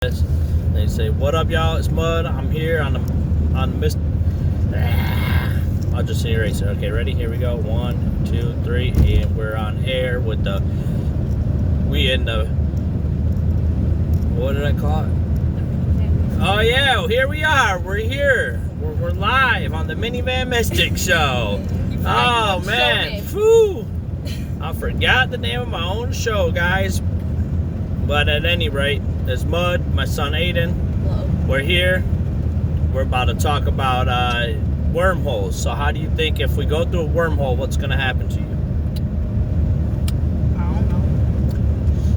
They say, "What up, y'all? It's Mud. I'm here on the mist." I'll just erase it. Okay, ready? Here we go. 1, 2, 3, and we're on air with the. We in the. What did I call it? Oh yeah, here we are. We're here. We're live on the Minivan Mystic Show. Oh man, whew! I forgot the name of my own show, guys. But at any rate, there's Mud, my son Aiden. Hello. We're here. We're about to talk about wormholes. So how do you think if we go through a wormhole, what's going to happen to you? I don't know.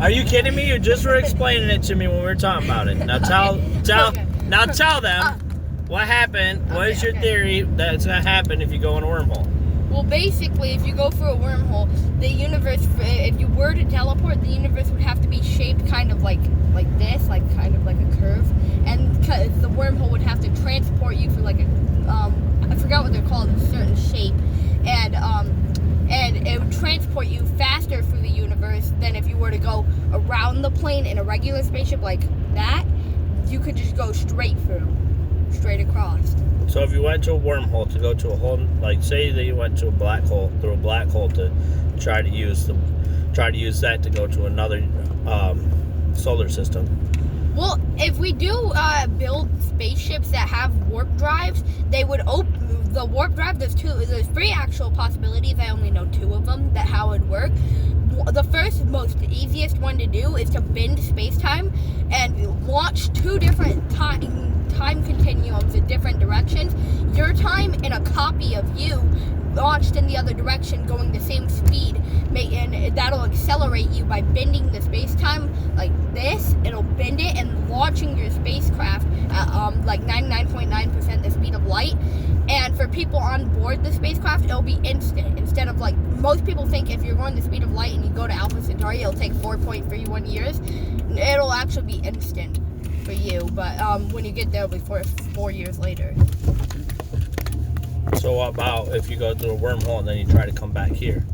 Are you kidding me? You just were explaining it to me when we were talking about it. Now tell them what happened. What is your theory that's going to happen if you go in a wormhole? Well, basically, if you go through a wormhole, the universe, if you were to teleport, the universe would have to be shaped kind of like this, like kind of like a curve, and because the wormhole would have to transport you through like a, I forgot what they're called, a certain shape, and it would transport you faster through the universe than if you were to go around the plane in a regular spaceship like that. You could just go straight across. So if you went to a wormhole to go to a whole, like say that you went to a black hole, through a black hole to try to use that to go to another solar system. Well, if we do build spaceships that have warp drives, they would open the warp drive. There's 3 actual possibilities. I only know 2 of them that how it would work. The first, most easiest one to do is to bend space-time and launch 2 different time continuums in different directions. Your time and a copy of you launched in the other direction going the same speed, and that'll accelerate you by bending the space-time like this. It'll bend it and launching your spacecraft at like 99.9% the speed of light. And for people on board the spacecraft, it'll be instant. Instead of like, most people think if you're going the speed of light and you go to Alpha Centauri, it'll take 4.31 years. It'll actually be instant for you, but when you get there, it'll be 4 years later. So what about if you go through a wormhole and then you try to come back here?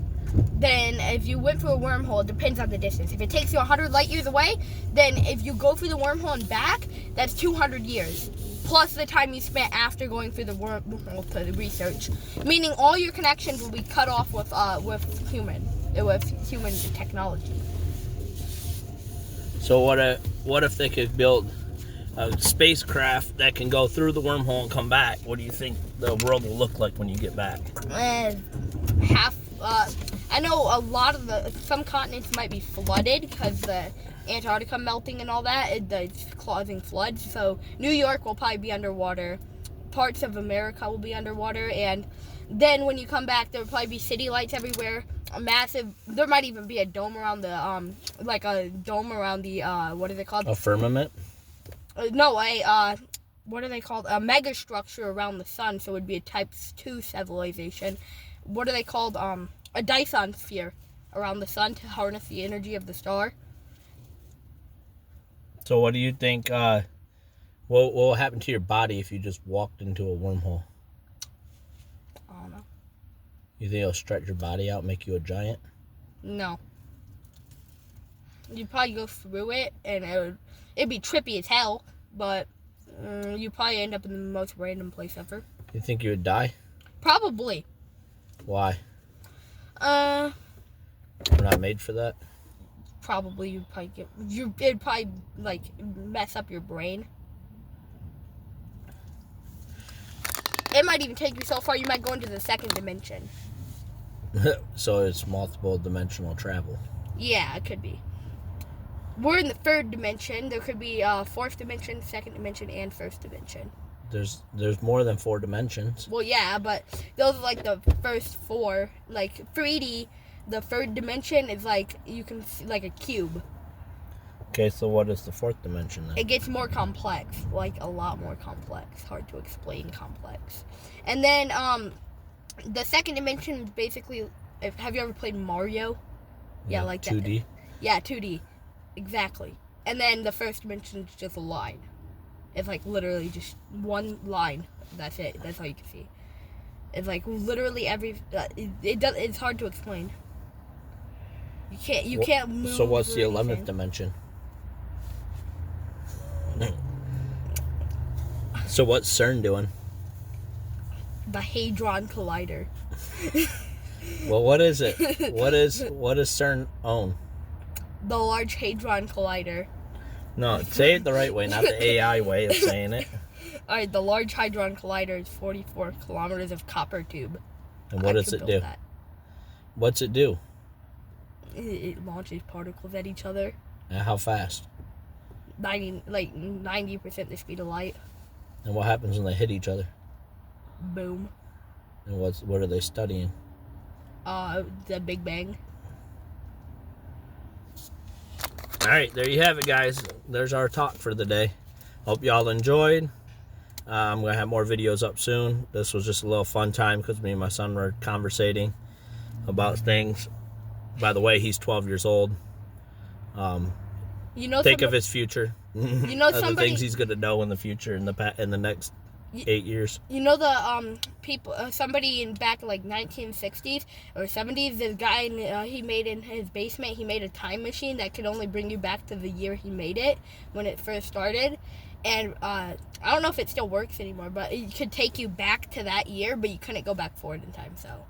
Then if you went through a wormhole, it depends on the distance. If it takes you 100 light years away, then if you go through the wormhole and back, that's 200 years. Plus the time you spent after going through the wormhole to the research. Meaning all your connections will be cut off with human technology. So what if they could build a spacecraft that can go through the wormhole and come back? What do you think the world will look like when you get back? I know a lot of some continents might be flooded because the Antarctica melting and all that, it's causing floods. So New York will probably be underwater. Parts of America will be underwater, and then when you come back, there will probably be city lights everywhere. There might even be a dome around the what is it called? A firmament? What are they called? A mega structure around the sun, so it would be a type 2 civilization. What are they called? A Dyson sphere around the sun to harness the energy of the star. So what do you think, what will happen to your body if you just walked into a wormhole? I don't know. You think it'll stretch your body out, make you a giant? No. You'd probably go through it, and it'd be trippy as hell, but you'd probably end up in the most random place ever. You think you would die? Probably. Why? We're not made for that? Probably it'd probably like mess up your brain. It might even take you so far you might go into the 2nd dimension. So it's multiple dimensional travel. Yeah, it could be. We're in the 3rd dimension. There could be 4th dimension, 2nd dimension, and 1st dimension. There's more than 4 dimensions. Well, yeah, but those are like the first 4. Like 3D, the 3rd dimension is like you can see like a cube. Okay, so what is the 4th dimension then? It gets more complex, like a lot more complex, hard to explain complex. And then the 2nd dimension is basically, have you ever played Mario? Yeah, like 2D? That. Yeah, 2D. Exactly. And then the 1st dimension is just a line. It's like literally just one line. That's it. That's all you can see. It's like literally it's hard to explain. You can't move. So what's the or 11th anything. dimension? So what's CERN doing? The Hadron Collider. Well, what is it? What does CERN own? The Large Hadron Collider. No, say it the right way, not the AI way of saying it. Alright, the Large Hadron Collider is 44 kilometers of copper tube. And what does it do? That. What's it do? It launches particles at each other. And how fast? 90% the speed of light. And what happens when they hit each other? Boom. And what are they studying? The Big Bang. All right, there you have it, guys. There's our talk for the day. Hope y'all enjoyed. I'm going to have more videos up soon. This was just a little fun time because me and my son were conversating about things. By the way, he's 12 years old. Think of his future. You know, the things he's going to know in the future in the next 8 years. You know the people, somebody in back like 1960s or 70s, this guy, he made in his basement, he made a time machine that could only bring you back to the year he made it when it first started. And I don't know if it still works anymore, but it could take you back to that year, but you couldn't go back forward in time. So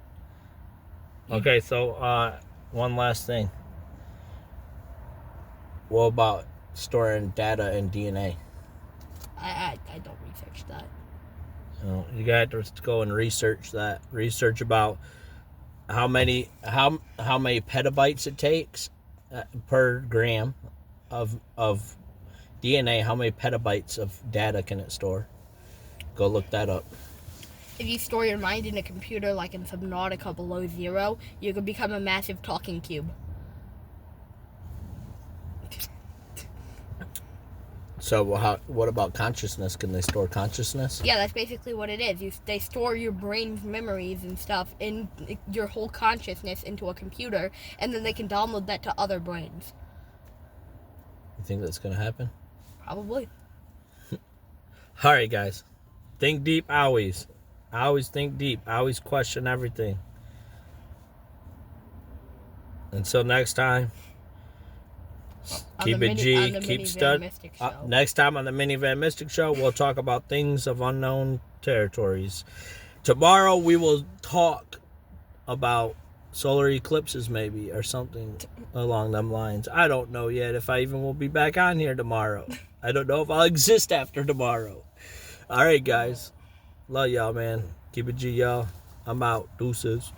okay, so one last thing. What about storing data and DNA? I don't research that. You got to go and research that. Research about how many petabytes it takes per gram of DNA. How many petabytes of data can it store? Go look that up. If you store your mind in a computer like in Subnautica below zero, you could become a massive talking cube. So what about consciousness? Can they store consciousness? Yeah, that's basically what it is. They store your brain's memories and stuff in your whole consciousness into a computer, and then they can download that to other brains. You think that's going to happen? Probably. All right, guys. Think deep always. I always think deep. I always question everything. Until next time. Keep it G. Keep studying. Next time on the Minivan Mystic Show, we'll talk about things of unknown territories. Tomorrow we will talk about solar eclipses, maybe, or something along them lines. I don't know yet if I even will be back on here tomorrow. I don't know if I'll exist after tomorrow. All right, guys. Love y'all, man. Keep it G, y'all. I'm out. Deuces.